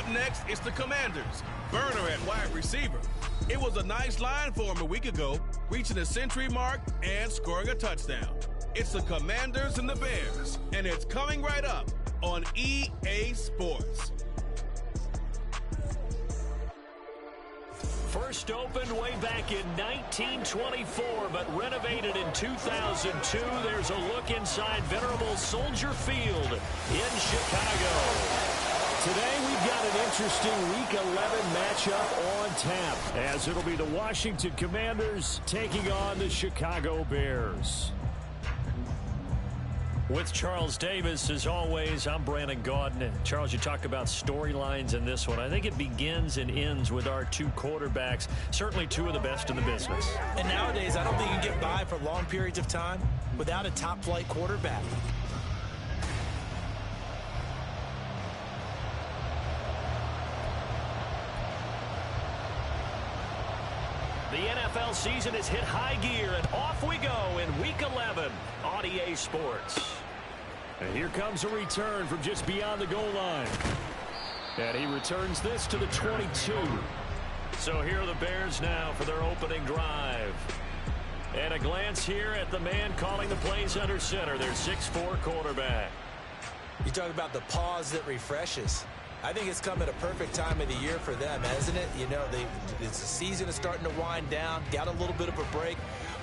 next, it's the Commanders. Burner at wide receiver. It was a nice line for him a week ago, reaching the century mark and scoring a touchdown. It's the Commanders and the Bears, and it's coming right up on EA Sports. First opened way back in 1924, but renovated in 2002. There's a look inside venerable Soldier Field in Chicago. Today we've got an interesting Week 11 matchup on tap, as it'll be the Washington Commanders taking on the Chicago Bears. With Charles Davis, as always, I'm Brandon Gaudin. Charles, you talk about storylines in this one. I think it begins and ends with our two quarterbacks, certainly two of the best in the business. And nowadays, I don't think you can get by for long periods of time without a top-flight quarterback. The NFL season has hit high gear, and off we go in Week 11 on EA Sports. And here comes a return from just beyond the goal line. And he returns this to the 22. So here are the Bears now for their opening drive. And a glance here at the man calling the plays under center, their 6'4" quarterback. You talk about the pause that refreshes. I think it's come at a perfect time of the year for them, hasn't it? You know, the season is starting to wind down, got a little bit of a break.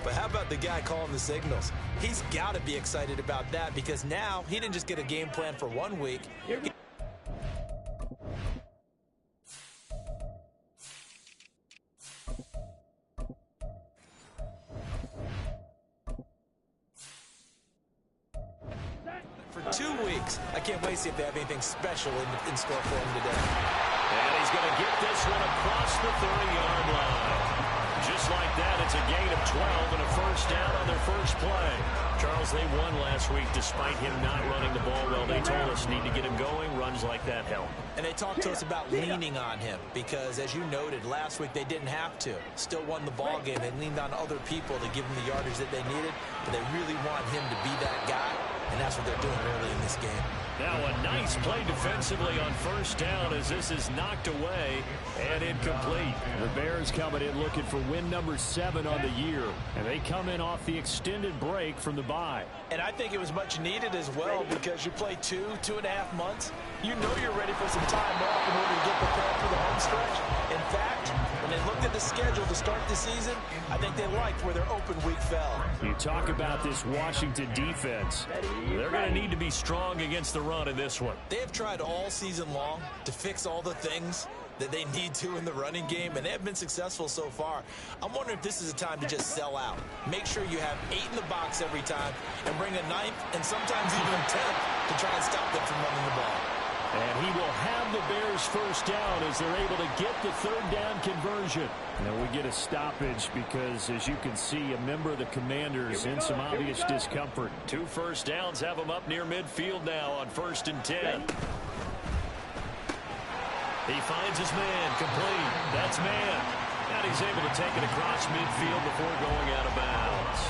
But how about the guy calling the signals? He's got to be excited about that, because now he didn't just get a game plan for 1 week. For 2 weeks. I can't wait to see if they have anything special in store for him today. And he's going to get this one across the 30-yard line. Just like that, it's a gain of 12 and a first down on their first play. Charles, they won last week despite him not running the ball well. They told us need to get him going. Runs like that help. And they talked to us about leaning on him because, as you noted, last week they didn't have to. Still won the ball game. They leaned on other people to give them the yardage that they needed, but they really want him to be that guy, and that's what they're doing early in this game. Now a nice play defensively on first down as this is knocked away and incomplete. The Bears coming in looking for win number 7 on the year, and they come in off the extended break from the bye. And I think it was much needed as well, because you play 2.5 months. You know you're ready for some time off in order to get prepared for the home stretch. In fact, when they looked at the schedule to start the season, I think they liked where their open week fell. You talk about this Washington defense. They're going to need to be strong against the run in this one. They have tried all season long to fix all the things that they need to in the running game, and they have been successful so far. I'm wondering if this is a time to just sell out. Make sure you have 8 in the box every time and bring a 9th and sometimes even a 10th to try and stop them from running the ball. And he will have the Bears first down as they're able to get the third down conversion. Now we get a stoppage because, as you can see, a member of the Commanders in some obvious discomfort. 2 first downs have him up near midfield now on 1st and 10. He finds his man, complete. That's man. And he's able to take it across midfield before going out of bounds.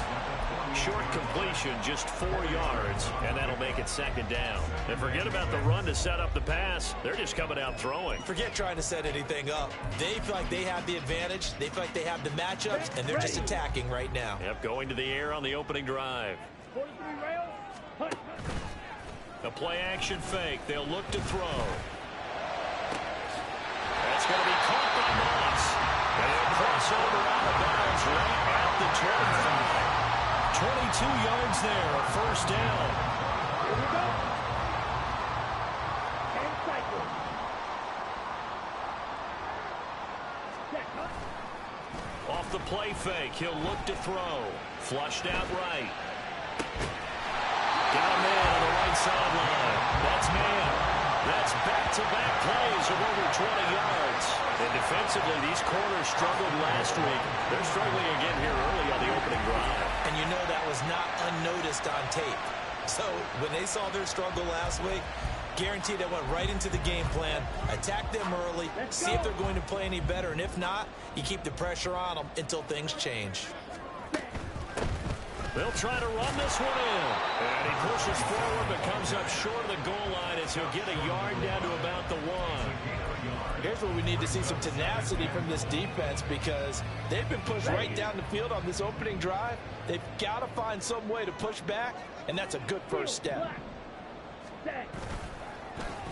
Short completion, just 4 yards, and that'll make it 2nd down. And forget about the run to set up the pass. They're just coming out throwing. Forget trying to set anything up. They feel like they have the advantage. They feel like they have the matchups, and they're just attacking right now. Yep, going to the air on the opening drive. A play-action fake. They'll look to throw. That's going to be caught by Moss. And they'll cross over out of bounds right at the 25. 22 yards there, a first down. Here we go. And cycle. Off the play fake, he'll look to throw. Flushed out right. Got a man on the right sideline. That's man. That's back-to-back plays of over 20 yards. And defensively, these corners struggled last week. They're struggling again here early on the opening drive. And you know that was not unnoticed on tape. So when they saw their struggle last week, guaranteed they went right into the game plan, attack them early, see if they're going to play any better. And if not, you keep the pressure on them until things change. They'll try to run this one in. And he pushes forward but comes up short of the goal line as he'll get a yard down to about the 1. Here's where we need to see some tenacity from this defense because they've been pushed right down the field on this opening drive. They've got to find some way to push back, and that's a good first step.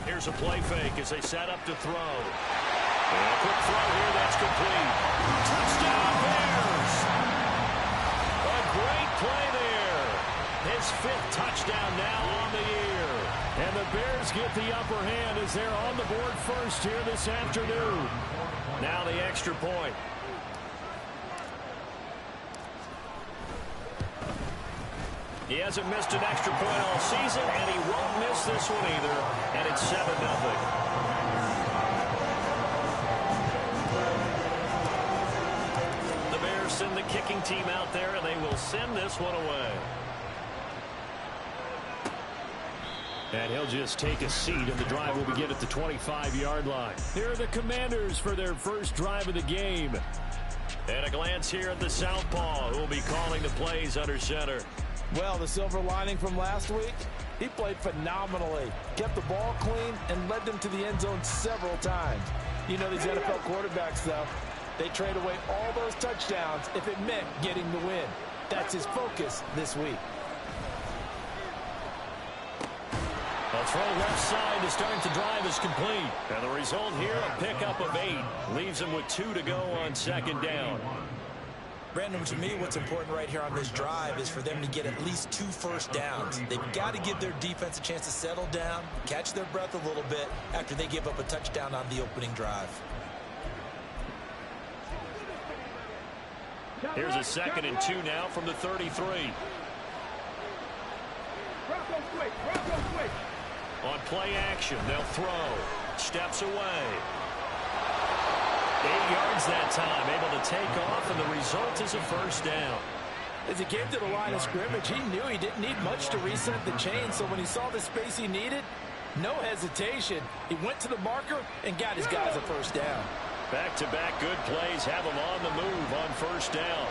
Here's a play fake as they set up to throw. And a quick throw here, that's complete. Touchdown, Bears! A great play there. His 5th touchdown now on the year. And the Bears get the upper hand as they're on the board first here this afternoon. Now the extra point. He hasn't missed an extra point all season, and he won't miss this one either. And it's 7-0. The Bears send the kicking team out there, and they will send this one away. And he'll just take a seat, and the drive will begin at the 25-yard line. Here are the Commanders for their first drive of the game. And a glance here at the southpaw, who will be calling the plays under center. Well, the silver lining from last week, he played phenomenally. Kept the ball clean and led them to the end zone several times. You know these NFL quarterbacks, though, they trade away all those touchdowns if it meant getting the win. That's his focus this week. A throw left side to start the drive is complete. And the result here, a pickup of 8. Leaves him with 2 to go on second down. Brandon, to me, what's important right here on this drive is for them to get at least 2 first downs. They've got to give their defense a chance to settle down, catch their breath a little bit after they give up a touchdown on the opening drive. Here's a 2nd and 2 now from the 33. On play action, they'll throw. Steps away. 8 yards that time, able to take off, and the result is a first down. As he came to the line of scrimmage, he knew he didn't need much to reset the chain, so when he saw the space he needed, no hesitation. He went to the marker and got his guys a first down. Back-to-back good plays have him on the move on first down.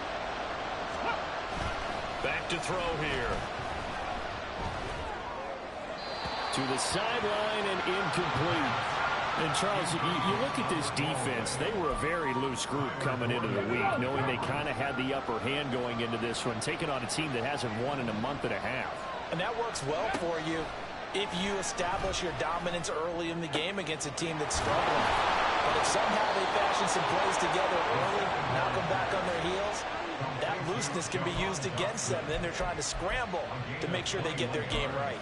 Back to throw here. To the sideline and incomplete. And, Charles, you look at this defense, they were a very loose group coming into the week, knowing they kind of had the upper hand going into this one, taking on a team that hasn't won in a month and a half. And that works well for you if you establish your dominance early in the game against a team that's struggling. But if somehow they fashion some plays together early, knock them back on their heels, that looseness can be used against them. Then they're trying to scramble to make sure they get their game right.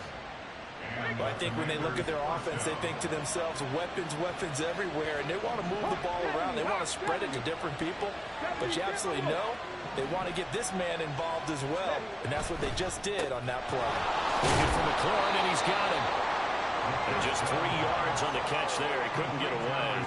But I think when they look at their offense, they think to themselves, weapons everywhere, and they want to move the ball around. They want to spread it to different people. But you absolutely know they want to get this man involved as well, and that's what they just did on that play. Looking for McLaurin, and he's got him. And just 3 yards on the catch there. He couldn't get away.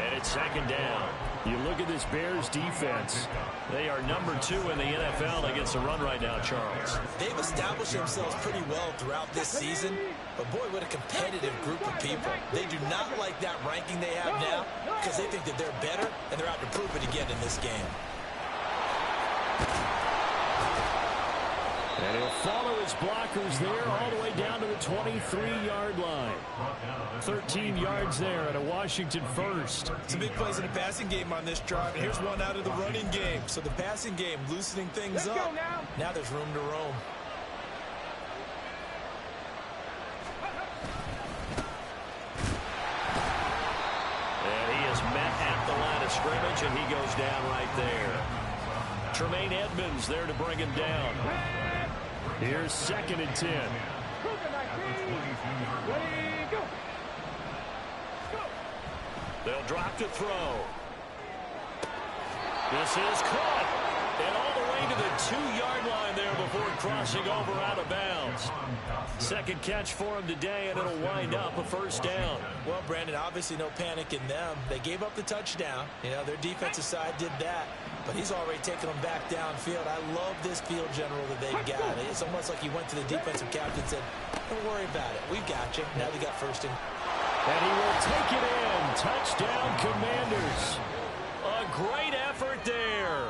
And it's second down. You look at this Bears defense. They are number 2 in the NFL against the run right now, Charles. They've established themselves pretty well throughout this season. But, boy, what a competitive group of people. They do not like that ranking they have now because they think that they're better, and they're out to prove it again in this game. And he'll follow his blockers there all the way down to the 23-yard line. 13 yards there at a Washington first. Some big plays in the passing game on this drive. And here's one out of the running game. So the passing game loosening things up. Now there's room to roam. And he is met at the line of scrimmage, and he goes down right there. Tremaine Edmonds there to bring him down. Here's 2nd and 10. They'll drop to throw. This is caught. And all the way to the 2-yard line there before crossing over out of bounds. Second catch for him today, and it'll wind up a first down. Well, Brandon, obviously no panic in them. They gave up the touchdown. You know, their defensive side did that. But he's already taken them back downfield. I love this field general that they've got. It's almost like he went to the defensive captain and said, don't worry about it. We've got you. Now they got first and... And he will take it in. Touchdown, Commanders. A great effort there.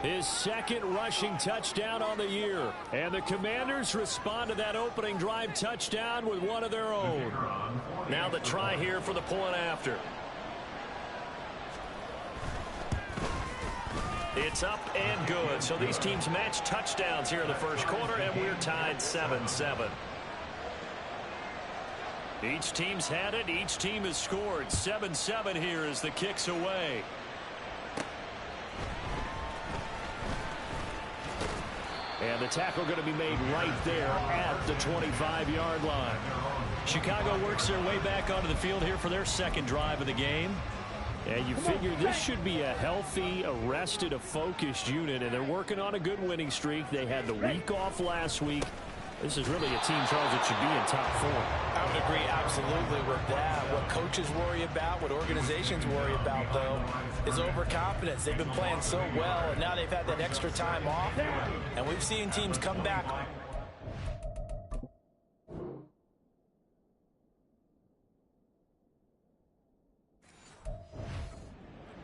His 2nd rushing touchdown on the year. And the Commanders respond to that opening drive touchdown with one of their own. Now the try here for the point after. It's up and good. So these teams match touchdowns here in the first quarter, and we're tied 7-7. Each team's had it. Each team has scored. 7-7 here as the kick's away. And the tackle going to be made right there at the 25-yard line. Chicago works their way back onto the field here for their second drive of the game. And you figure this should be a healthy, a rested, a focused unit. And they're working on a good winning streak. They had the week off last week. This is really a team, Charles, that should be in top 4. I would agree absolutely with that. What coaches worry about, what organizations worry about, though, is overconfidence. They've been playing so well, and now they've had that extra time off. And we've seen teams come back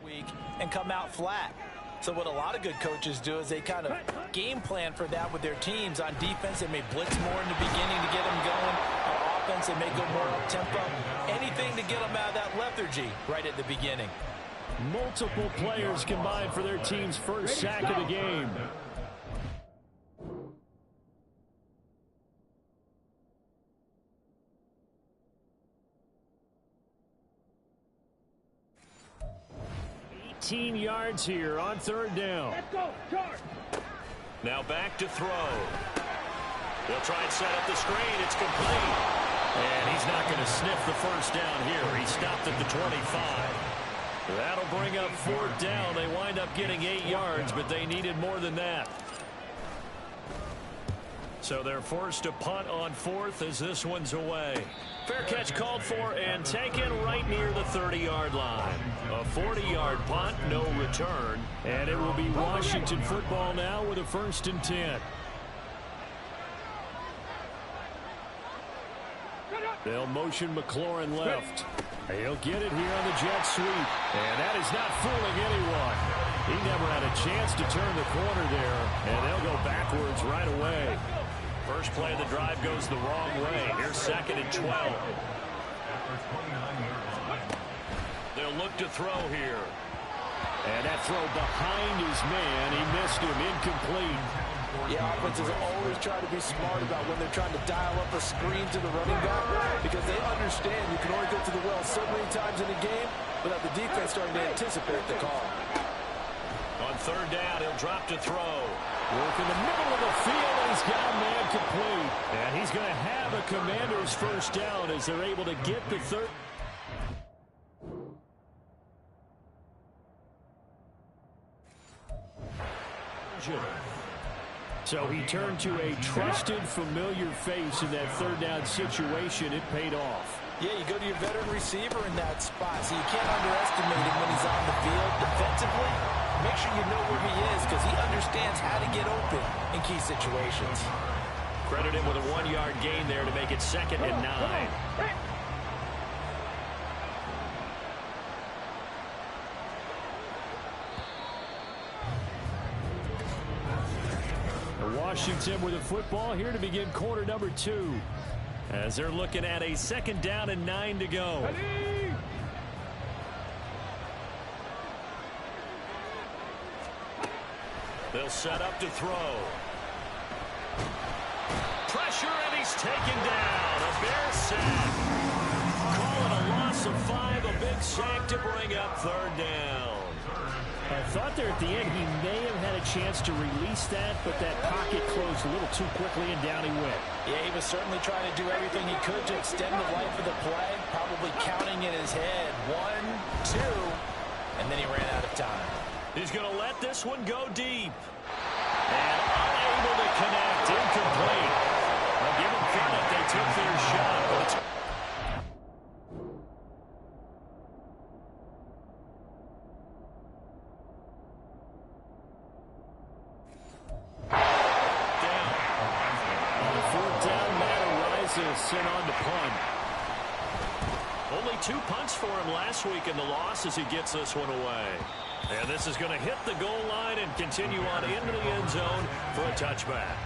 week and come out flat. So what a lot of good coaches do is they kind of game plan for that with their teams. On defense, they may blitz more in the beginning to get them going. On offense, they may go more up-tempo. Anything to get them out of that lethargy right at the beginning. Multiple players combined for their team's first sack of the game. Yards here on third down. Let's go, charge. Now back to throw. They'll try and set up the screen. It's complete. And he's not going to sniff the first down here. He stopped at the 25. That'll bring up fourth down. They wind up getting 8 yards, but they needed more than that. So they're forced to punt on fourth as this one's away. Fair catch called for and taken right near the 30-yard line. A 40-yard punt, no return. And it will be Washington football now with a 1st and 10. They'll motion McLaurin left. He'll get it here on the jet sweep. And that is not fooling anyone. He never had a chance to turn the corner there. And they'll go backwards right away. First play of the drive goes the wrong way. Here's 2nd and 12. They'll look to throw here. And that throw behind his man. He missed him. Incomplete. Yeah, offenses always try to be smart about when they're trying to dial up a screen to the running back because they understand you can only get to the well so many times in a game without the defense starting to anticipate the call. On third down, he'll drop to throw. Work in the middle of the field, and he's got a man complete. And he's going to have a Commander's first down as they're able to get the third. So he turned to a trusted, familiar face in that third down situation. It paid off. Yeah, you go to your veteran receiver in that spot, so you can't underestimate him when he's on the field defensively. Make sure you know where he is because he understands how to get open in key situations. Credit him with a 1-yard gain there to make it 2nd and 9. Washington with the football here to begin quarter number 2. As they're looking at a 2nd down and 9 to go. They'll set up to throw. Pressure, and he's taken down. A Bears sack. Call it a loss of 5. A big sack to bring up third down. I thought there at the end he may have had a chance to release that, but that pocket closed a little too quickly, and down he went. Yeah, he was certainly trying to do everything he could to extend the life of the play, probably counting in his head 1, 2, and then he ran out of time. He's going to let this one go deep. And unable to connect, incomplete. I'll give them credit, they took their shot, but it's sent on to punt. Only 2 punts for him last week in the loss as he gets this one away. And this is going to hit the goal line and continue on into the end zone for a touchback.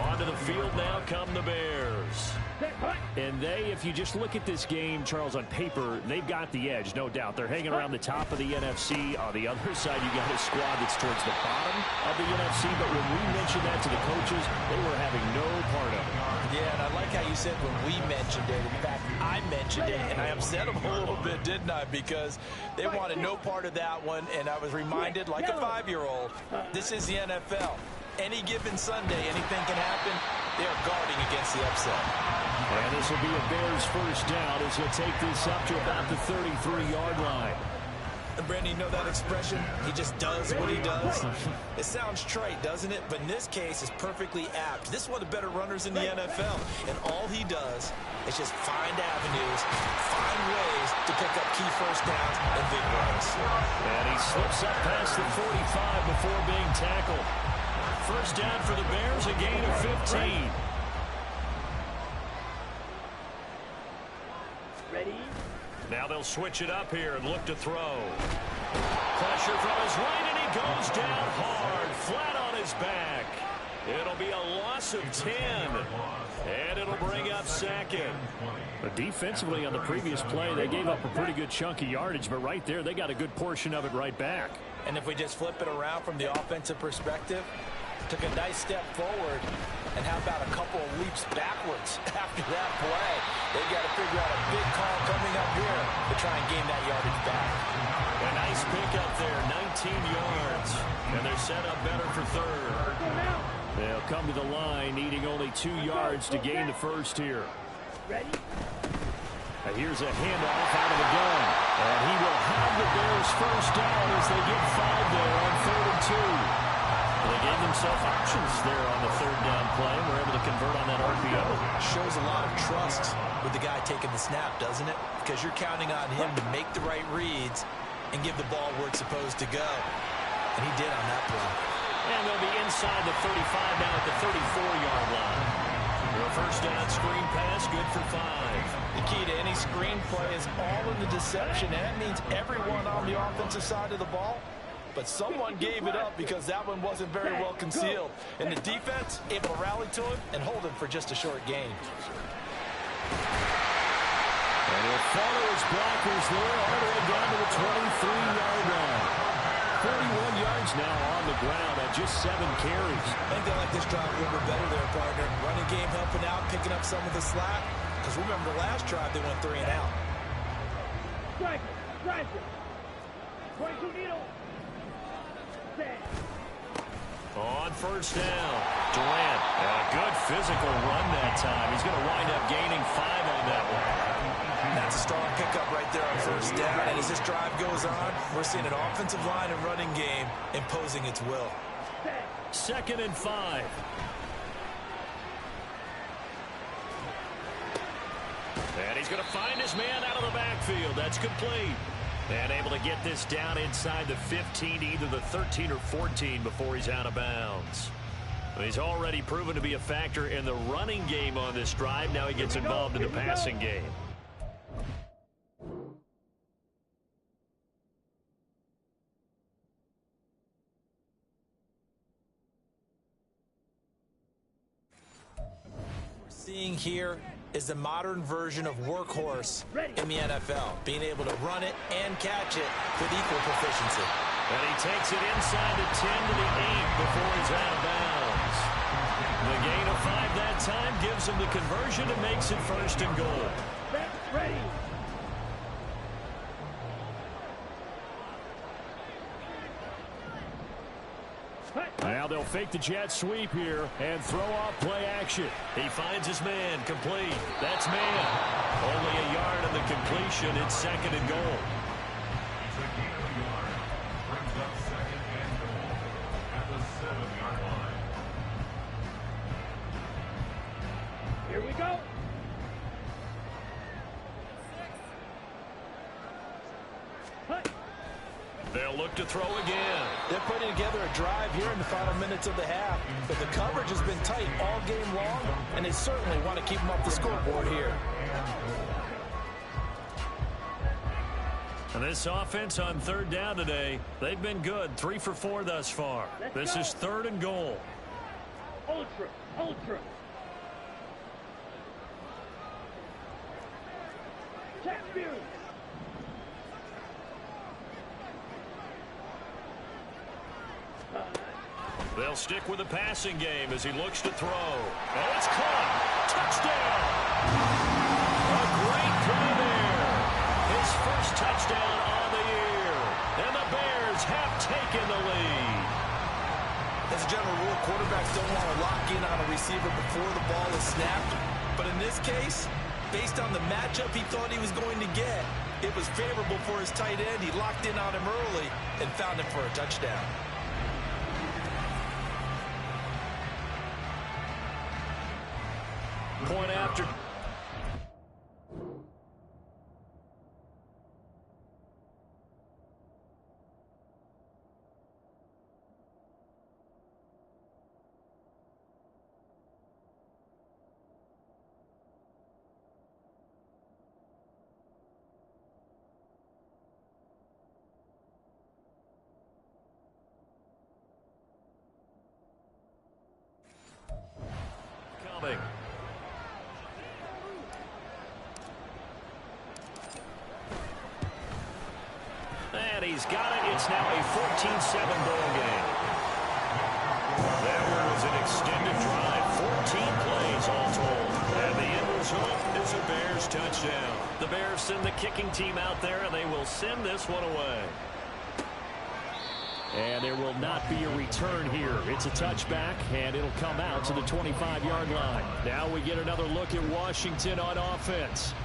Onto the field now come the Bears. And if you just look at this game, Charles, on paper, they've got the edge, no doubt. They're hanging around the top of the NFC. On the other side, you got a squad that's towards the bottom of the NFC. But when we mentioned that to the coaches, they were having no part of it. Yeah, and I like how you said when we mentioned it. In fact, I mentioned it, and I upset them a little bit, didn't I? Because they wanted no part of that one, and I was reminded, like a 5-year-old, this is the NFL. Any given Sunday, anything can happen. They are guarding against the upset. And this will be a Bears first down as he'll take this up to about the 33-yard line. And Brandon, you know that expression? He just does what he does. It sounds trite, doesn't it? But in this case, it's perfectly apt. This is one of the better runners in the NFL. And all he does is just find avenues, find ways to pick up key first downs and big runs. And he slips up past the 45 before being tackled. First down for the Bears, a gain of 15. Ready? Now they'll switch it up here and look to throw. Pressure from his right, and he goes down hard, flat on his back. It'll be a loss of 10, and it'll bring up second. But defensively on the previous play, they gave up a pretty good chunk of yardage, but right there, they got a good portion of it right back. And if we just flip it around from the offensive perspective, took a nice step forward, and how about a couple of leaps backwards after that play? They've got to figure out a big call coming up here to try and gain that yardage back. A nice pick up there, 19 yards, and they're set up better for third. They'll come to the line, needing only 2 yards to gain the first here. Ready? Here's a handoff out of the gun, and he will have the Bears first down as they get 5 there on 3rd and 2. They gave themselves options there on the 3rd down play and were able to convert on that RPO. Shows a lot of trust with the guy taking the snap, doesn't it? Because you're counting on him to make the right reads and give the ball where it's supposed to go. And he did on that play. And they'll be inside the 35 now at the 34-yard line. A first down screen pass, good for 5. The key to any screen play is all in the deception, and that means everyone on the offensive side of the ball. But someone gave it up because that one wasn't very well concealed. And the defense able to rally to him and hold him for just a short gain. And he'll follow his blockers there all the way down to the 23-yard line. 41 yards now on the ground on just 7 carries. I think they like this drive a little bit better there, partner. Running game helping out, picking up some of the slack. Because remember the last drive, they went 3 and out. Striker. 22 needle. On first down, Durant, a good physical run that time. He's going to wind up gaining 5 on that one. That's a strong pickup right there on first down. And as this drive goes on, we're seeing an offensive line and running game imposing its will. 2nd and 5. And he's going to find his man out of the backfield. That's complete. And able to get this down inside the 15, either the 13 or 14 before he's out of bounds. He's already proven to be a factor in the running game on this drive. Now he gets involved in the passing game. Seeing here is the modern version of workhorse in the NFL, being able to run it and catch it with equal proficiency. And he takes it inside the 10 to the 8 before he's out of bounds. The gain of 5 that time gives him the conversion and makes it 1st and goal. Ready. Now they'll fake the jet sweep here and throw off play action. He finds his man, complete. That's man. Only a yard on the completion. It's 2nd and goal. Here we go. They'll look to throw again. They're putting together a drive here in the final minutes of the half. But the coverage has been tight all game long, and they certainly want to keep them off the scoreboard here. And this offense on 3rd down today, they've been good. 3 for 4 thus far. This is 3rd and goal. Ultra. Champions. They'll stick with the passing game as he looks to throw. Oh, it's caught. Touchdown. A great play there. His first touchdown on the year. And the Bears have taken the lead. As a general rule, quarterbacks don't want to lock in on a receiver before the ball is snapped. But in this case, based on the matchup he thought he was going to get, it was favorable for his tight end. He locked in on him early and found him for a touchdown. Point after. Coming. And he's got it. It's now a 14-7 ball game. That was an extended drive. 14 plays all told. And the end result is a Bears touchdown. The Bears send the kicking team out there, and they will send this one away. And there will not be a return here. It's a touchback, and it'll come out to the 25-yard line. Now we get another look at Washington on offense.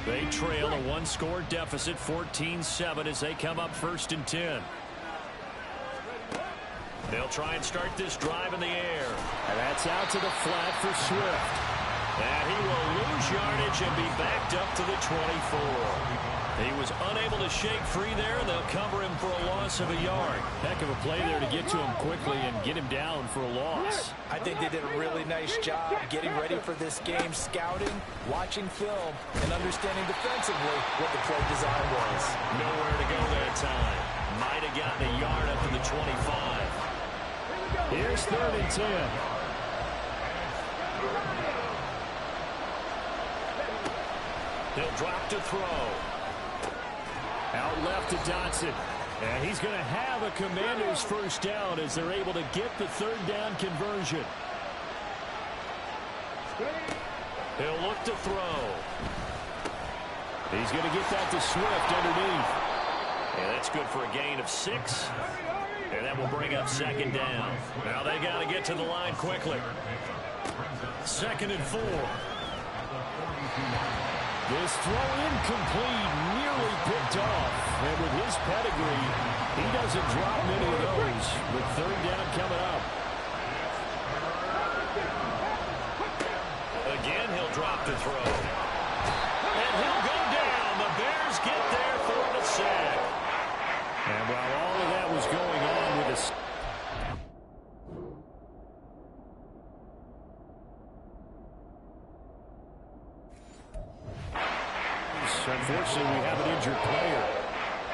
They trail a one-score deficit, 14-7, as they come up 1st and 10. They'll try and start this drive in the air. And that's out to the flat for Swift. And he will lose yardage and be backed up to the 24. He was unable to shake free there, and they'll cover him for a loss of a yard. Heck of a play there to get to him quickly and get him down for a loss. I think they did a really nice job getting ready for this game, scouting, watching film, and understanding defensively what the play design was. Nowhere to go that time. Might have gotten a yard up to the 25. Here's 3rd and 10. He'll drop to throw. Out left to Dotson. And he's going to have a Commander's first down as they're able to get the 3rd down conversion. He'll look to throw. He's going to get that to Swift underneath. And that's good for a gain of 6. And that will bring up 2nd down. Now they got to get to the line quickly. 2nd and 4. This throw incomplete, nearly picked off. And with his pedigree, he doesn't drop many of those. With 3rd down coming up. Again, he'll drop to throw. And he'll go down. The Bears get there for the sack. And while all of that was going on with a... Unfortunately, we have an injured player.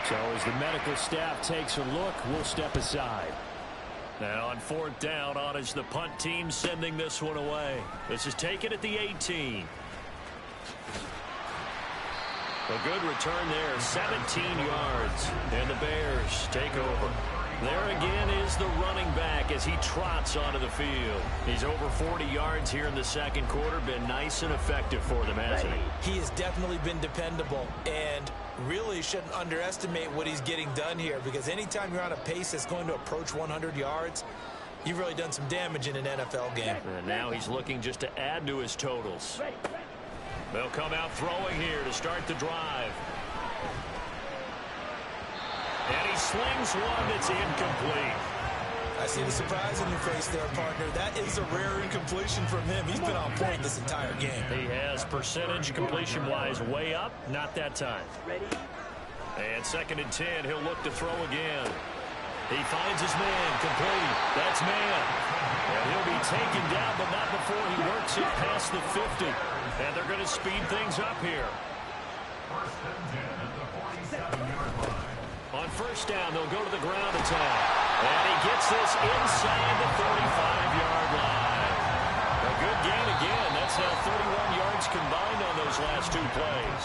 So as the medical staff takes a look, we'll step aside. Now on 4th down, on is the punt team sending this one away. This is taken at the 18. A good return there, 17 yards. And the Bears take over. There again is the running back as he trots onto the field. He's over 40 yards here in the 2nd quarter. Been nice and effective for them, hasn't he? He has definitely been dependable, and really shouldn't underestimate what he's getting done here, because anytime you're on a pace that's going to approach 100 yards, you've really done some damage in an NFL game. And now he's looking just to add to his totals. They'll come out throwing here to start the drive. And he slings one that's incomplete. I see the surprise in your face there, partner. That is a rare incompletion from him. He's been on point this entire game. He has percentage completion-wise way up. Not that time. And 2nd and 10, he'll look to throw again. He finds his man, complete. That's man. And he'll be taken down, but not before he works it past the 50. And they're going to speed things up here. On 1st down, they'll go to the ground attack. And he gets this inside the 35-yard line. A good gain again. That's now 31 yards combined on those last two plays.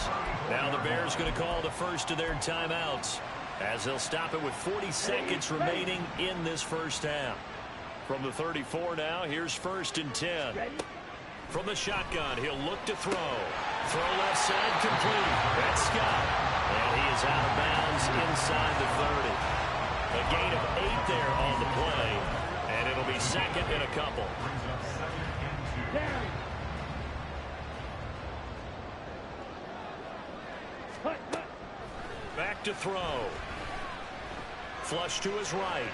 Now the Bears going to call the first of their timeouts as they'll stop it with 40 seconds remaining in this first half. From the 34 now, here's 1st and 10. From the shotgun, he'll look to throw. Throw left side complete. That's Scott. And he is out of bounds inside the 30. A gain of 8 there on the play. And it'll be 2nd and a couple. Back to throw. Flush to his right.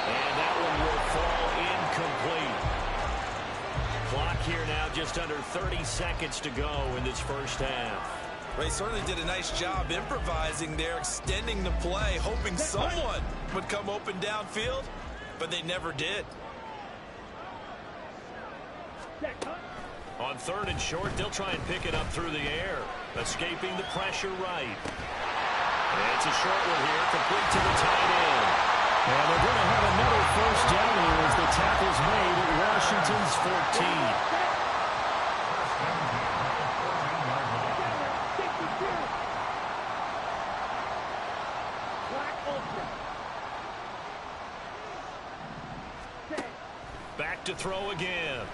And that one will fall incomplete. Clock here now just under 30 seconds to go in this first half. They certainly did a nice job improvising there, extending the play, hoping someone would come open downfield, but they never did. On 3rd and short, they'll try and pick it up through the air, escaping the pressure right. And it's a short one here, complete to the tight end. And they're going to have another first down here as the tackle's made at Washington's 14. Back to throw again.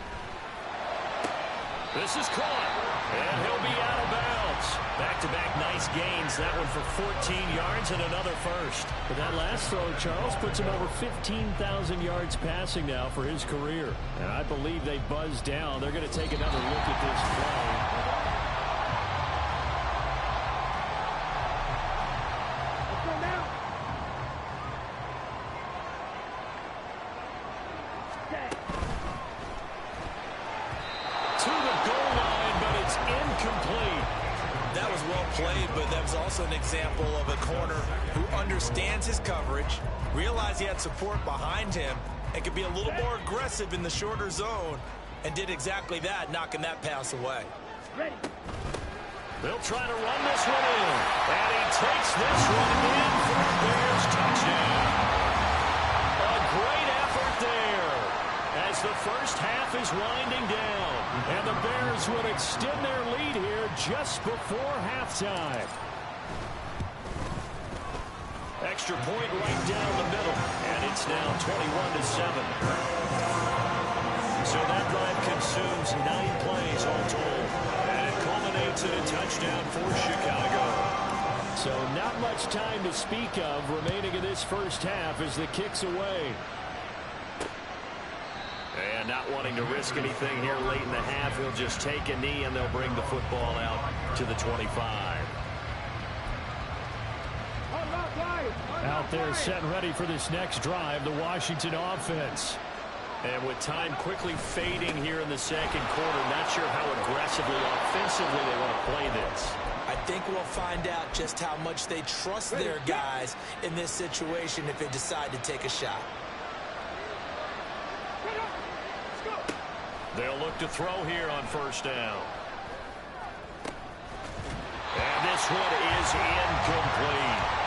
This is caught, and he'll be out of bounds. Back-to-back nice gains. That one for 14 yards and another first. But that last throw, Charles, puts him over 15,000 yards passing now for his career. And I believe they buzzed down. They're going to take another look at this play. But that was also an example of a corner who understands his coverage, realized he had support behind him, and could be a little more aggressive in the shorter zone, and did exactly that, knocking that pass away. Ready. They'll try to run this one in, and he takes this one in for a Bears touchdown. A great effort there as the first half is winding down, and the Bears would extend their lead here just before halftime. Extra point right down the middle, and it's now 21-7. So that drive consumes 9 plays all told, and it culminates in a touchdown for Chicago. So not much time to speak of remaining in this first half as the kick's away. And not wanting to risk anything here late in the half, he'll just take a knee and they'll bring the football out to the 25. Out there set and ready for this next drive, the Washington offense. And with time quickly fading here in the second quarter, not sure how aggressively, offensively they want to play this. I think we'll find out just how much they trust their guys in this situation if they decide to take a shot. They'll look to throw here on first down. And this one is incomplete.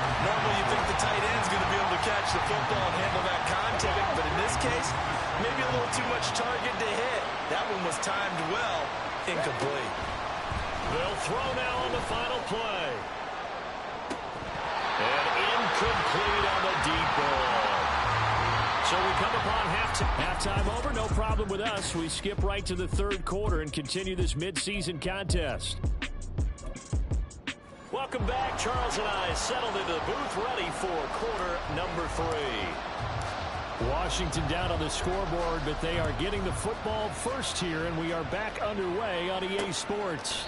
Normally you think the tight end's going to be able to catch the football and handle that contact, but in this case, maybe a little too much target to hit. That one was timed well, incomplete. They'll throw now on the final play. And incomplete on the deep ball. So we come upon halftime over, no problem with us. We skip right to the third quarter and continue this midseason contest. Welcome back. Charles and I settled into the booth ready for quarter number 3. Washington down on the scoreboard, but they are getting the football first here, and we are back underway on EA Sports.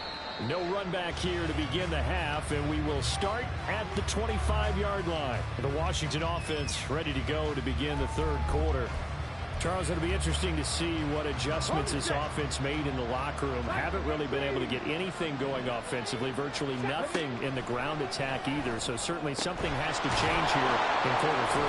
No run back here to begin the half, and we will start at the 25-yard line. The Washington offense ready to go to begin the third quarter. Charles, it'll be interesting to see what adjustments this offense made in the locker room. Haven't really been able to get anything going offensively, virtually nothing in the ground attack either, so certainly something has to change here in quarter 3.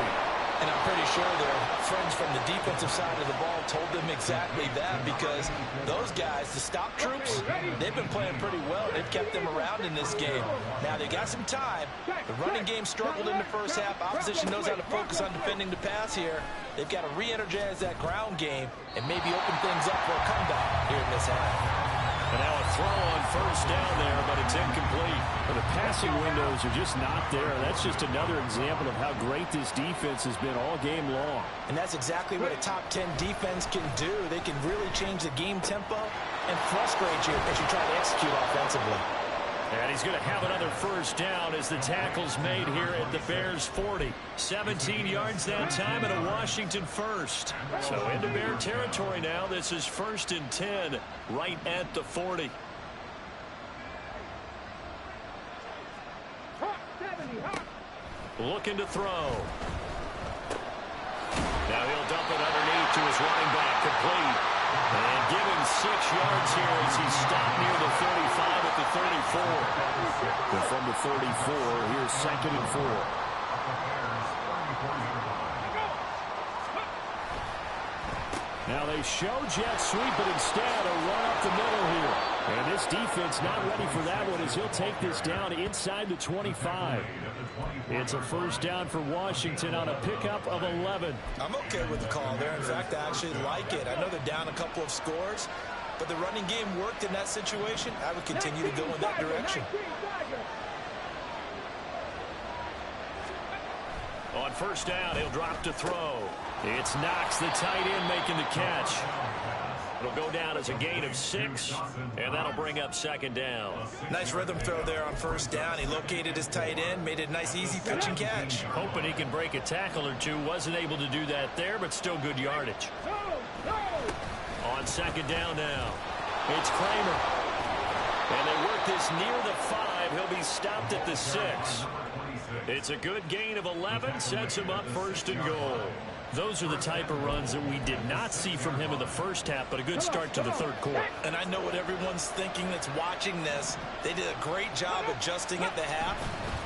And I'm pretty sure their friends from the defensive side of the ball told them exactly that, because those guys, the stop troops, they've been playing pretty well. They've kept them around in this game. Now, they got some time. The running game struggled in the first half. Opposition knows how to focus on defending the pass here. They've got to re-energize that ground game and maybe open things up for a comeback here in this half. And now a throw on first down there, but it's incomplete. The passing windows are just not there. That's just another example of how great this defense has been all game long. And that's exactly what a top 10 defense can do. They can really change the game tempo and frustrate you as you try to execute offensively. And he's going to have another first down as the tackle's made here at the Bears 40. 17 yards that time and a Washington first. So into Bear territory now. This is 1st and 10 right at the 40. Looking to throw. Now he'll dump it underneath to his running back, complete. And give him 6 yards here as he's stopped near the 35 at the 34. But from the 34, here's 2nd and 4. Now they show jet sweep, but instead a run up the middle here. And this defense not ready for that one as he'll take this down inside the 25. It's a first down for Washington on a pickup of 11. I'm okay with the call there. In fact, I actually like it. I know they're down a couple of scores, but the running game worked in that situation. I would continue to go in that direction. On first down, he'll drop to throw. It's Knox, the tight end, making the catch. It'll go down as a gain of 6, and that'll bring up 2nd down. Nice rhythm throw there on first down. He located his tight end, made it a nice, easy pitch and catch. Hoping he can break a tackle or two. Wasn't able to do that there, but still good yardage. On 2nd down now, it's Kramer. And they work this near the 5. He'll be stopped at the 6. It's a good gain of 11, sets him up 1st and goal. Those are the type of runs that we did not see from him in the first half, but a good start to the 3rd quarter. And I know what everyone's thinking that's watching this. They did a great job adjusting at the half.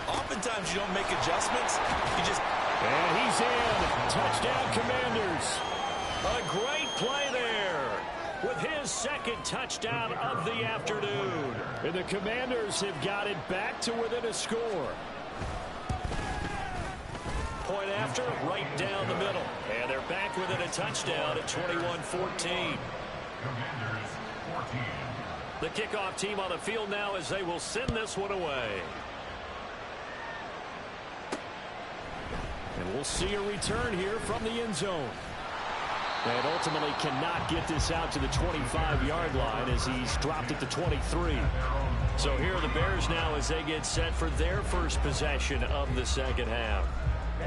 Oftentimes you don't make adjustments. You just... And he's in. Touchdown, Commanders. A great play there with his 2nd touchdown of the afternoon. And the Commanders have got it back to within a score. Point after, right down the middle. And they're back within a touchdown at 21-14. The kickoff team on the field now as they will send this one away. And we'll see a return here from the end zone. And ultimately cannot get this out to the 25-yard line as he's dropped at the 23. So here are the Bears now as they get set for their first possession of the 2nd half.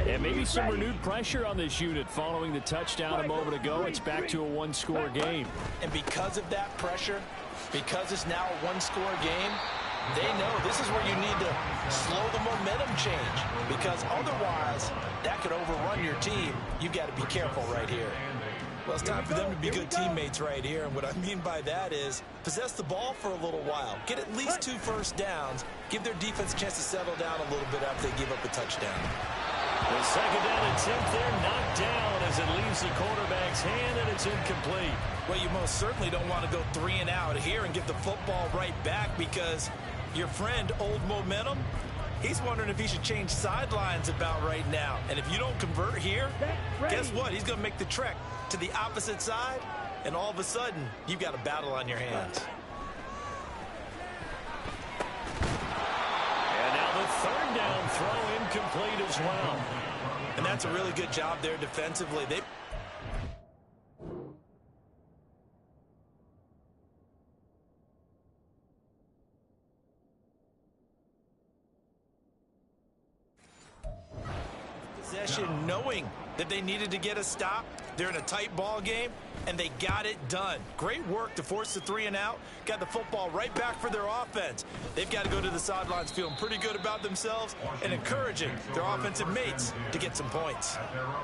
And maybe some renewed pressure on this unit following the touchdown a moment ago. It's back to a 1-score game. And because of that pressure, because it's now a 1-score game, they know this is where you need to slow the momentum change, because otherwise that could overrun your team. You've got to be careful right here. Well, it's time for them to be good teammates right here, and what I mean by that is possess the ball for a little while, get at least 2 first downs, give their defense a chance to settle down a little bit after they give up a touchdown. The 2nd down attempt there knocked down as it leaves the quarterback's hand, and it's incomplete. Well, you most certainly don't want to go 3 and out here and give the football right back, because your friend, Old Momentum, he's wondering if he should change sidelines about right now. And if you don't convert here, guess what? He's going to make the trek to the opposite side, and all of a sudden, you've got a battle on your hands. And now the 3rd down throw incomplete as well. And that's a really good job there defensively. Possession, knowing that they needed to get a stop, They're in a tight ball game, and they got it done. Great work to force the 3 and out. Got the football right back for their offense. They've got to go to the sidelines feeling pretty good about themselves and encouraging their offensive mates to get some points.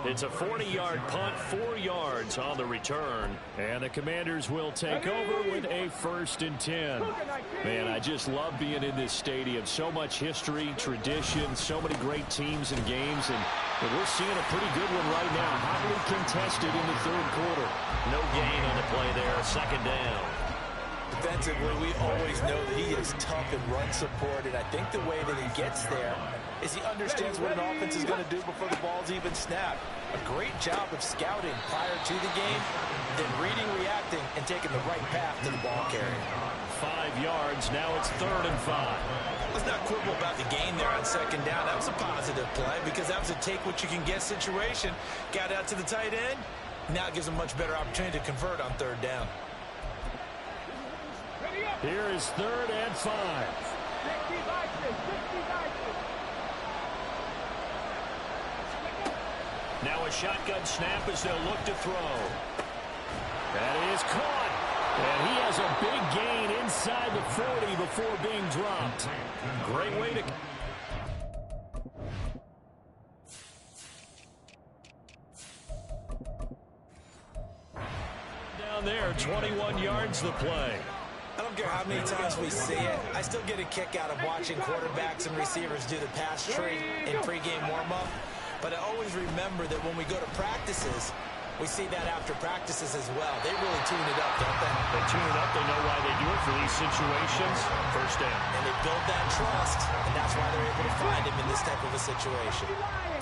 It's a 40-yard punt, 4 yards on the return. And the Commanders will take over with a 1st and 10. Man, I just love being in this stadium. So much history, tradition, so many great teams and games. And we're seeing a pretty good one right now. Hotly contested in the 3rd quarter. No gain on the play there. 2nd down. Defensively, we always know that he is tough and run support, and I think the way that he gets there is he understands what an offense is going to do before the ball's even snapped. A great job of scouting prior to the game, then reading, reacting, and taking the right path to the ball carrier. 5 yards. Now it's 3rd and 5. Let's not quibble about the gain there on 2nd down. That was a positive play because that was a take-what-you-can-get situation. Got out to the tight end. Now it gives a much better opportunity to convert on 3rd down. Here is 3rd and 5. Now a shotgun snap as they'll look to throw. That is caught. And he has a big gain inside the 40 before being dropped. Great way to... Down there, 21 yards the play. I don't care how many times we see it. I still get a kick out of watching quarterbacks and receivers do the pass tree in pregame warm-up. But I always remember that when we go to practices, we see that after practices as well. They really tune it up, don't they? They tune it up. They know why they do it for these situations. 1st down. And they build that trust, and that's why they're able to find him in this type of a situation.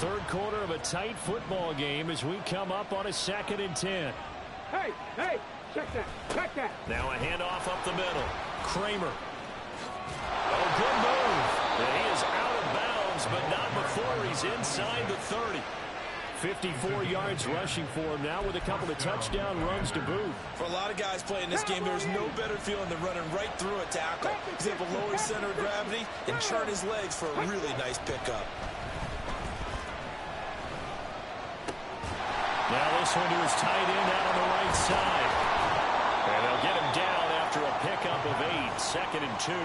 3rd quarter of a tight football game as we come up on a 2nd and 10. Hey, hey, check that, check that. Now a handoff up the middle. Kramer. Oh, good move. And he is out of bounds, but not before he's inside the 30. 54 yards rushing for him now with a couple of touchdown runs to boot. For a lot of guys playing this game, there's no better feeling than running right through a tackle. He's able to lower his center of gravity and churn his legs for a really nice pickup. Now this one to his tight end out on the right side. And they'll get him down after a pickup of 8. 2nd and 2.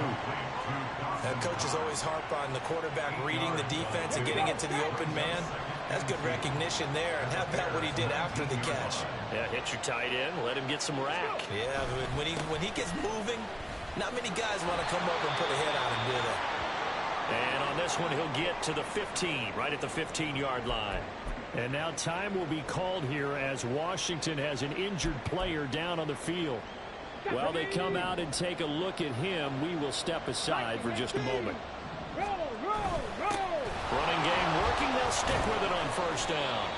Coaches always harp on the quarterback reading the defense and getting it to the open man. That's good recognition there. And how about what he did after the catch? Yeah, hit your tight end. Let him get some rack. Yeah, when he gets moving, not many guys want to come over and put a hit on him, do they? And on this one, he'll get to the 15, right at the 15-yard line. And now time will be called here as Washington has an injured player down on the field. While they come out and take a look at him, we will step aside for just a moment. Running game working. They'll stick with it on 1st down.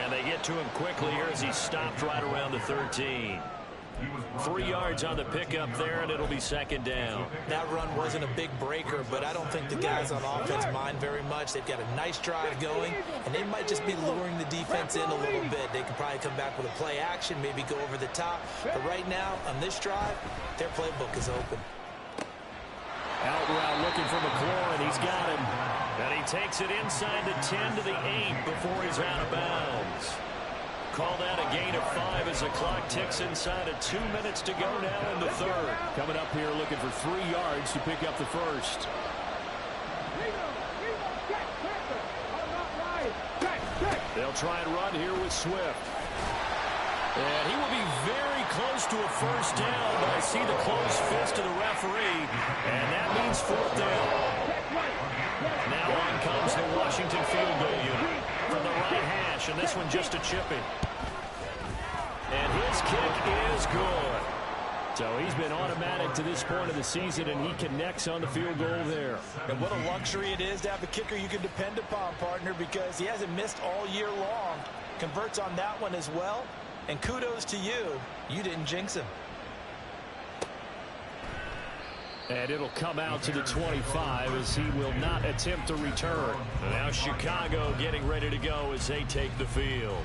And they get to him quickly here as he stopped right around the 13. 3 yards on the pickup there, and it'll be 2nd down. That run wasn't a big breaker, but I don't think the guys on offense mind very much. They've got a nice drive going, and they might just be luring the defense in a little bit. They can probably come back with a play action, maybe go over the top. But right now, on this drive, their playbook is open. Out route looking for McLaurin. He's got him. And he takes it inside the 10 to the 8 before he's out of bounds. Call that a gain of 5 as the clock ticks inside of 2 minutes to go now in the 3rd. Coming up here looking for 3 yards to pick up the 1st. They'll try and run here with Swift. And he will be very close to a 1st down, but I see the closed fist of the referee, and that means 4th down. Now on comes the Washington field goal unit from the right hash, and this one just a chipping. And his kick is good. So he's been automatic to this point of the season, and he connects on the field goal there. And what a luxury it is to have a kicker you can depend upon, partner, because he hasn't missed all year long. Converts on that one as well. And kudos to you. You didn't jinx him. And it'll come out to the 25 as he will not attempt to return. And now Chicago getting ready to go as they take the field.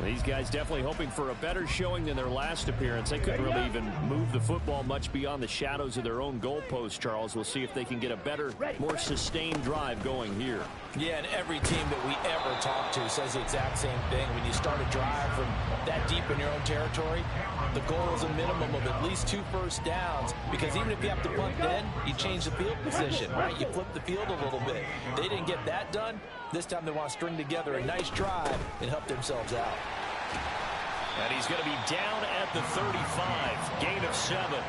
These guys definitely hoping for a better showing than their last appearance. They couldn't really even move the football much beyond the shadows of their own goalpost, Charles. We'll see if they can get a better, more sustained drive going here. Yeah, and every team that we ever talk to says the exact same thing. When you start a drive from that deep in your own territory, the goal is a minimum of at least 2 first downs, because even if you have to punt then, you change the field position, right? You flip the field a little bit. They didn't get that done. This time they want to string together a nice drive and help themselves out. And he's going to be down at the 35. Gain of 7.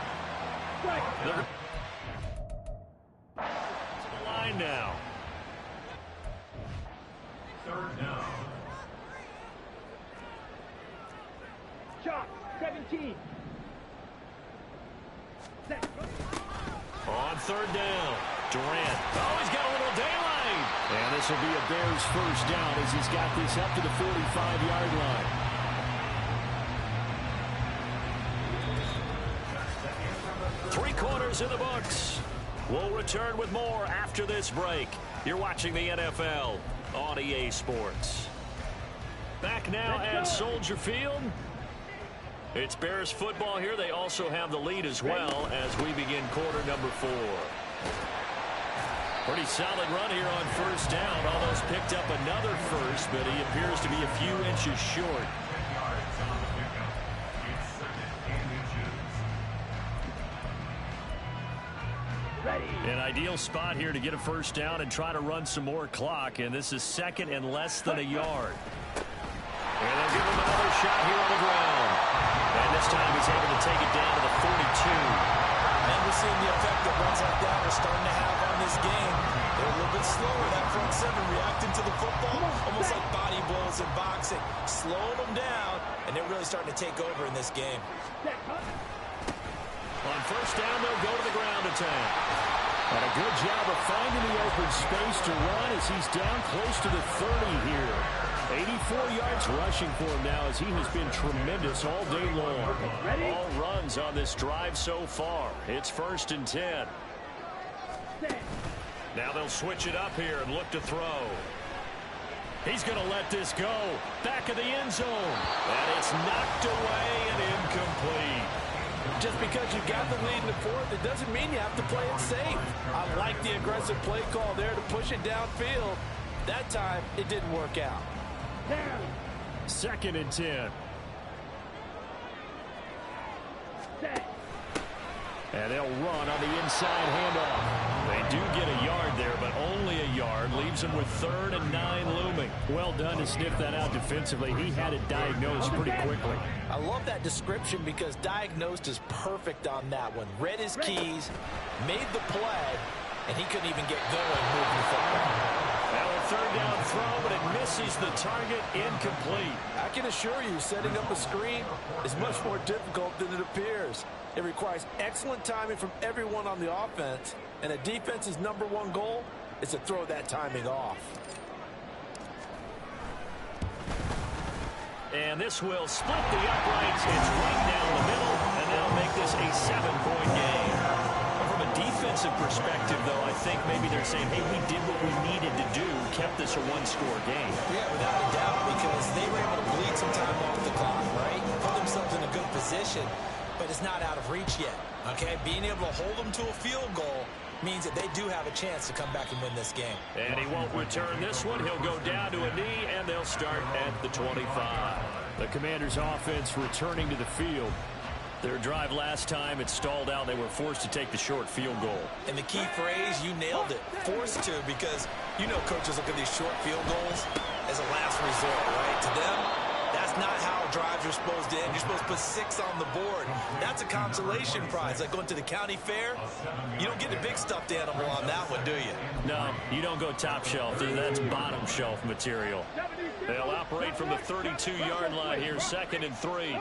To the line now. 3rd down. Shot, 17. On 3rd down, Durant. Oh, he's got a little daylight. And this will be a Bears first down as he's got this up to the 45-yard line. Three-quarters in the books. We'll return with more after this break. You're watching the NFL on EA Sports. Back now at Soldier Field. It's Bears football here. They also have the lead as well as we begin quarter number 4. Pretty solid run here on first down. Almost picked up another first, but he appears to be a few inches short. An ideal spot here to get a first down and try to run some more clock, and this is 2nd and less than a yard. And they'll give him another shot here on the ground. And this time he's able to take it down to the 42. And we're seeing the effect that runs like that are starting to have on this game. They're a little bit slower, that front 7 reacting to the football, almost like body blows in boxing, slowing them down, and they're really starting to take over in this game. On first down, they'll go to the ground attack. And a good job of finding the open space to run as he's down close to the 30 here. 84 yards rushing for him now as he has been tremendous all day long. All runs on this drive so far. It's 1st and 10. Now they'll switch it up here and look to throw. He's going to let this go. Back of the end zone. And it's knocked away and incomplete. Just because you got the lead in the 4th, it doesn't mean you have to play it safe. I like the aggressive play call there to push it downfield. That time, it didn't work out. 2nd and 10. And they'll run on the inside handoff. They do get a yard there, but only a yard. Leaves them with 3rd and 9 looming. Well done to sniff that out defensively. He had it diagnosed pretty quickly. I love that description because diagnosed is perfect on that one. Read his keys, made the play, and he couldn't even get going moving the football. Now a 3rd down throw, but it misses the target. Incomplete. I can assure you, setting up a screen is much more difficult than it appears. It requires excellent timing from everyone on the offense, and a defense's #1 goal is to throw that timing off. And this will split the uprights. It's right down the middle, and they'll make this a 7-point game. From a defensive perspective, though, I think maybe they're saying, hey, we did what we needed to do, kept this a 1-score game. Yeah, without a doubt, because they were able to bleed some time off the clock, right? Put themselves in a good position, but it's not out of reach yet, okay? Being able to hold them to a field goal means that they do have a chance to come back and win this game. And he won't return this one. He'll go down to a knee, and they'll start at the 25. The Commanders' offense returning to the field. Their drive last time, it stalled out. They were forced to take the short field goal. And the key phrase, you nailed it, forced to, because you know coaches look at these short field goals as a last resort, right? To them, that's not how drives are supposed to end. You're supposed to put 6 on the board. That's a consolation prize, like going to the county fair. You don't get the big stuffed animal on that one, do you? No, you don't go top shelf. That's bottom shelf material. They'll operate from the 32-yard line here, 2nd and 3.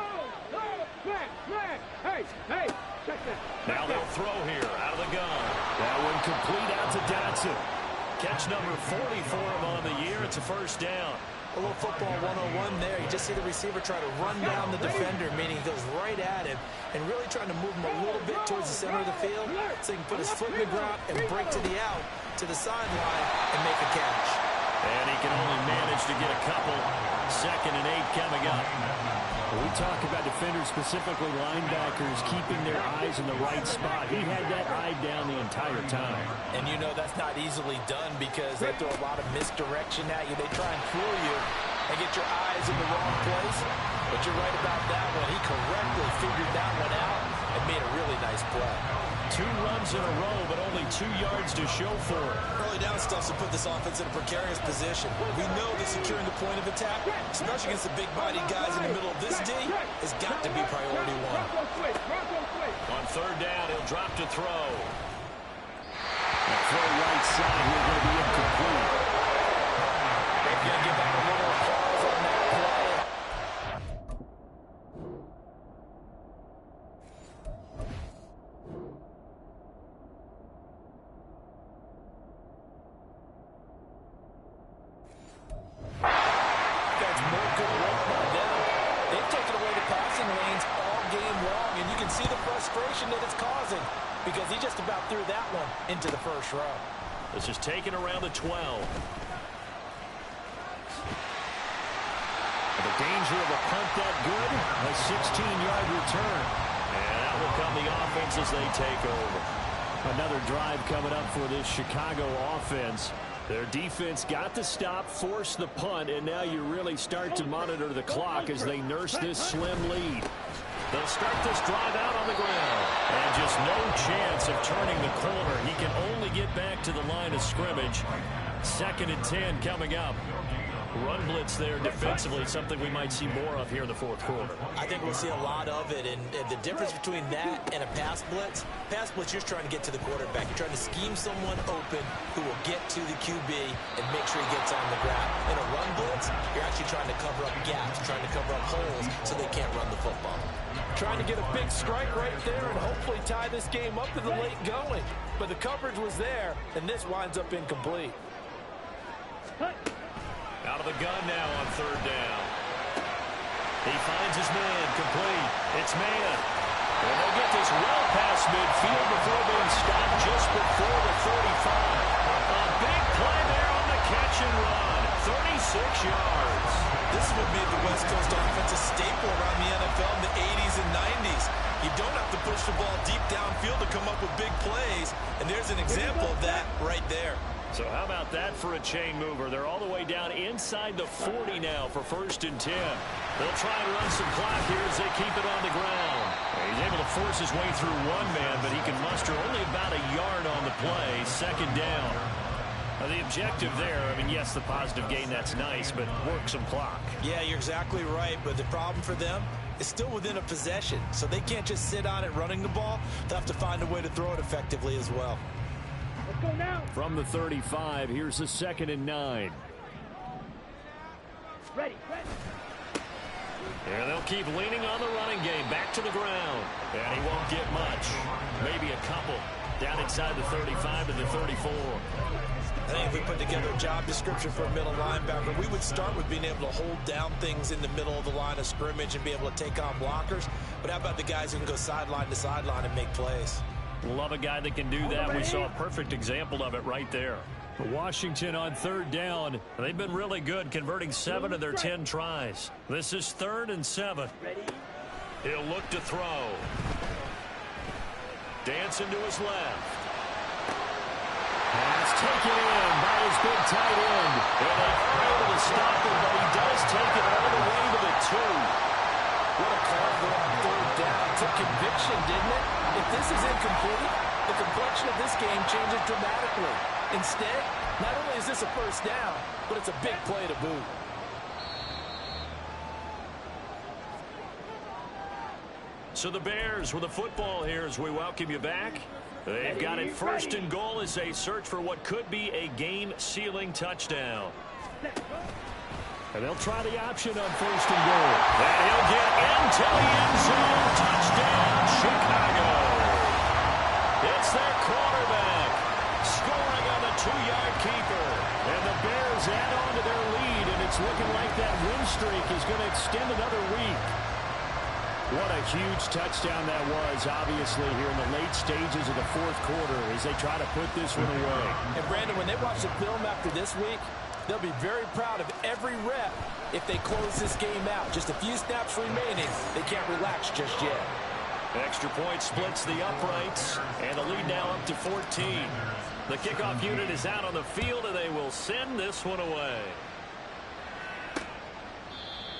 Hey, check that. Now they'll throw here out of the gun. That one complete out to Dotson. Catch number 40 for him on the year. It's a 1st down. A little football 101 there. You just see the receiver try to run down the defender, meaning he goes right at him and really trying to move him a little bit towards the center of the field so he can put his foot in the ground and break to the out, to the sideline, and make a catch. And he can only manage to get a couple. 2nd and 8 coming up. We talk about defenders, specifically linebackers, keeping their eyes in the right spot. He had that eye down the entire time. And you know that's not easily done because they throw a lot of misdirection at you. They try and fool you and get your eyes in the wrong place. But you're right about that one. He correctly figured that one out and made a really nice play. 2 runs in a row, but only 2 yards to show for it. Early down stuff to put this offense in a precarious position. We know that securing the point of attack, especially against the big-bodied guys in the middle of this D, has got to be priority 1. On 3rd down, he'll drop to throw. The throw right side here going to be incomplete. They're going to give out a little applause on that play. That's more good work by them. They've taken away the passing lanes all game long, and you can see the frustration that it's causing because he just about threw that one into the first row. This is taken around the 12. The danger of a punt that good, a 16-yard return. And that will come the offense as they take over. Another drive coming up for this Chicago offense. Their defense got the stop, forced the punt, and now you really start to monitor the clock as they nurse this slim lead. They'll start this drive out on the ground. And just no chance of turning the corner. He can only get back to the line of scrimmage. 2nd and 10 coming up. Run blitz there defensively, something we might see more of here in the 4th quarter. I think we'll see a lot of it, and the difference between that and a pass blitz, you're trying to get to the quarterback. You're trying to scheme someone open who will get to the QB and make sure he gets on the ground. In a run blitz, you're actually trying to cover up gaps, trying to cover up holes so they can't run the football. Trying to get a big strike right there and hopefully tie this game up in the late going. But the coverage was there, and this winds up incomplete. Out of the gun now on 3rd down. He finds his man complete. It's man. And they'll get this well past midfield before being stopped just before the 35. A big play there on the catch and run. 36 yards. This is what made the West Coast offense a staple around the NFL in the 80s and 90s. You don't have to push the ball deep downfield to come up with big plays, and there's an example of that right there. So how about that for a chain mover? They're all the way down inside the 40 now for 1st and 10. They'll try and run some clock here as they keep it on the ground. He's able to force his way through one man, but he can muster only about a yard on the play. 2nd down. Now the objective there, I mean, yes, the positive gain, that's nice, but work some clock. Yeah, you're exactly right, but the problem for them is still within a possession, so they can't just sit on it running the ball. They'll have to find a way to throw it effectively as well. Let's go now. From the 35, here's the 2nd and 9. Ready. And they'll keep leaning on the running game. Back to the ground. And he won't get much. Maybe a couple. Down inside the 35 to the 34. I think if we put together a job description for a middle linebacker, we would start with being able to hold down things in the middle of the line of scrimmage and be able to take on blockers. But how about the guys who can go sideline to sideline and make plays? Love a guy that can do that. We saw a perfect example of it right there. Washington on 3rd down. They've been really good, converting 7 of their 10 tries. This is 3rd and 7. He'll look to throw. Dancing to his left. Pass taken in by his big tight end. And they are able to stop him, but he does take it all the way to the 2. What a call for a 3rd down. Took conviction, didn't it? If this is incomplete, the complexion of this game changes dramatically. Instead, not only is this a 1st down, but it's a big play to boot. So the Bears with a football here as we welcome you back. They've got it 1st and goal as they search for what could be a game-sealing touchdown. And they'll try the option on 1st and goal. And he'll get into the end zone. Touchdown, Chicago. It's their quarterback scoring on the 2-yard keeper. And the Bears add on to their lead, and it's looking like that win streak is going to extend another week. What a huge touchdown that was, obviously, here in the late stages of the 4th quarter as they try to put this one away. And, Brandon, when they watch the film after this week, They'll be very proud of every rep if they close this game out. Just a few snaps remaining. They can't relax just yet. Extra point splits the uprights, and the lead now up to 14. The kickoff unit is out on the field, and they will send this one away.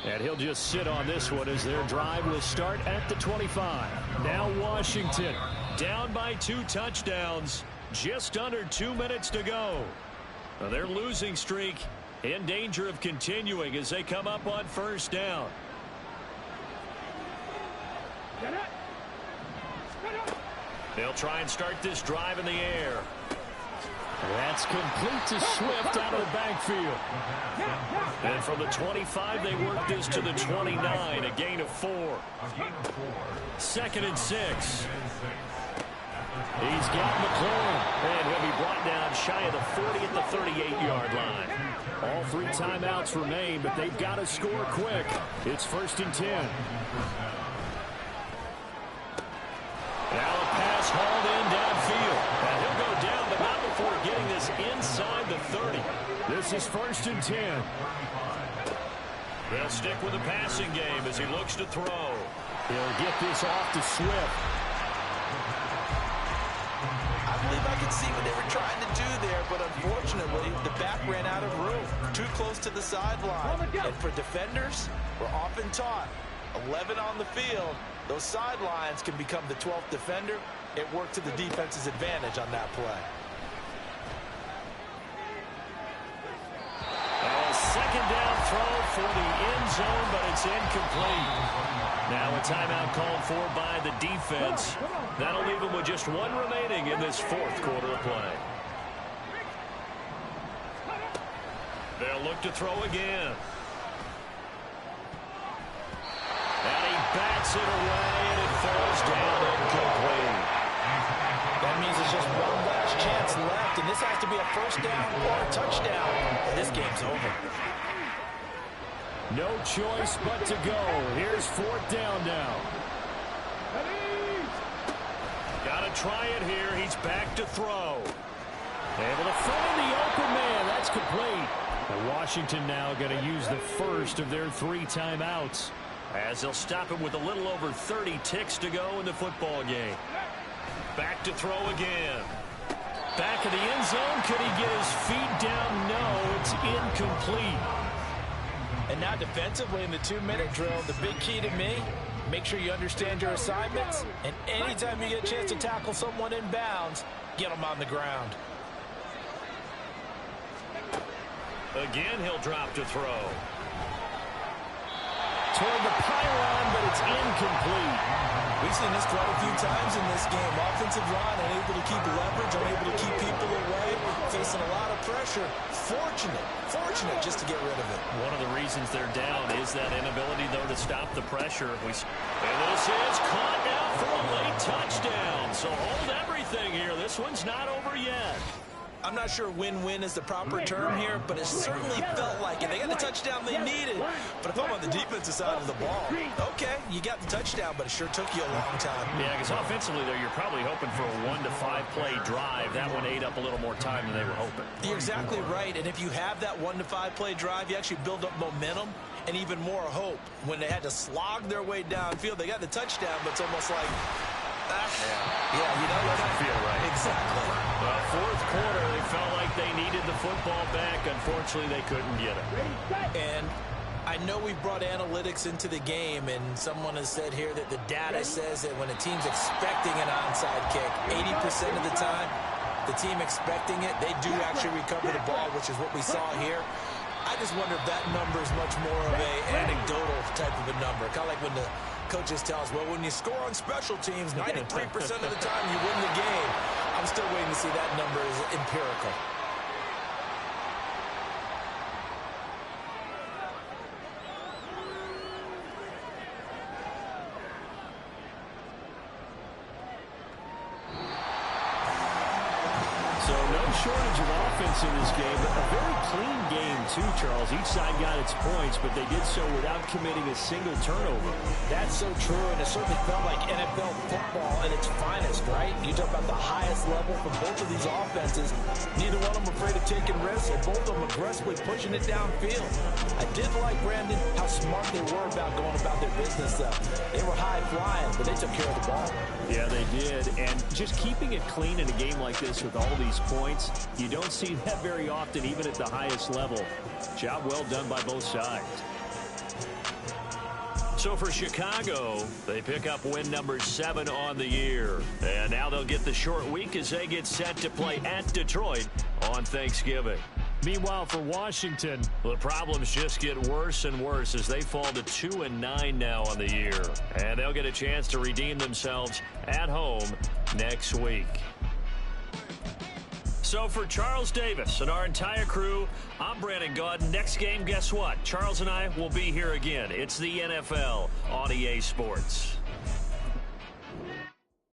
And he'll just sit on this one as their drive will start at the 25. Now Washington down by 2 touchdowns. Just under 2 minutes to go. Their losing streak in danger of continuing as they come up on first down. They'll try and start this drive in the air. That's complete to Swift out of the backfield. And from the 25, they work this to the 29, a gain of 4. 2nd and 6. He's got McLaurin, and he'll be brought down shy of the 40 at the 38-yard line. All 3 timeouts remain, but they've got to score quick. It's 1st and 10. Now a pass hauled in downfield. And he'll go down, but not before getting this inside the 30. This is 1st and 10. They'll stick with the passing game as he looks to throw. He'll get this off to Swift. I believe I could see what they were trying to do there, but unfortunately, the back ran out of room. Too close to the sideline. And for defenders, we're often taught, 11 on the field, those sidelines can become the 12th defender. It worked to the defense's advantage on that play. A 2nd down throw for the end zone, but it's incomplete. Now a timeout called for by the defense. That'll leave them with just 1 remaining in this 4th quarter of play. They'll look to throw again. And he bats it away, and it falls down incomplete. That means it's just one last chance left, and this has to be a 1st down or a touchdown. This game's over. No choice but to go. Here's 4th down now. Got to try it here. He's back to throw. Able to find the open man. That's complete. And Washington now going to use the first of their 3 timeouts. As they'll stop him with a little over 30 ticks to go in the football game. Back to throw again. Back of the end zone. Could he get his feet down? No, it's incomplete. And now defensively in the 2-minute drill, the big key to me, make sure you understand your assignments. And anytime you get a chance to tackle someone in bounds, get them on the ground. Again, he'll drop to throw. Toward the pylon, but it's incomplete. We've seen this quite a few times in this game. Offensive line unable to keep leverage, unable to keep people away, facing a lot of pressure. Fortunate just to get rid of it. One of the reasons they're down is that inability, though, to stop the pressure. And this is caught now for a late touchdown. So hold everything here. This one's not over yet. I'm not sure win-win is the proper term here, but it certainly felt like it. They got the touchdown they needed. But if I'm on the defensive side of the ball, okay, you got the touchdown, but it sure took you a long time. Yeah, because offensively, though, you're probably hoping for a 1 to 5 play drive. That one ate up a little more time than they were hoping. You're exactly right. And if you have that 1 to 5 play drive, you actually build up momentum and even more hope. When they had to slog their way downfield, they got the touchdown, but it's almost like, yeah, you know, it doesn't feel right. Exactly. Well, 4th quarter, they felt like they needed the football back. Unfortunately, they couldn't get it. And I know we brought analytics into the game, and someone has said here that the data says that when a team's expecting an onside kick, 80% of the time, the team expecting it, they do actually recover the ball, which is what we saw here. I just wonder if that number is much more of an anecdotal type of a number. Kind of like when the coaches tell us, well, when you score on special teams, 93% of the time you win the game. I'm still waiting to see that number is empirical. So no shortage of offense in this game, but a very clean game too, Charles. Each side got its points, but they did so without committing a single turnover. That's so true, and it certainly felt like NFL football at its finest, right? You talk about the highest level from both of these offenses. Neither one of them afraid to taking risks, and both of them aggressively pushing it downfield. I did like, Brandon, how smart they were about going about their business. They were high flying, but they took care of the ball. Yeah, they did. And just keeping it clean in a game like this with all these points, you don't see that very often, even at the highest level. Job well done by both sides. So for Chicago, they pick up win number 7 on the year. And now they'll get the short week as they get set to play at Detroit on Thanksgiving. Meanwhile, for Washington, the problems just get worse and worse as they fall to 2-9 now on the year. And they'll get a chance to redeem themselves at home next week. So for Charles Davis and our entire crew, I'm Brandon Gaudin. Next game, guess what? Charles and I will be here again. It's the NFL on EA Sports.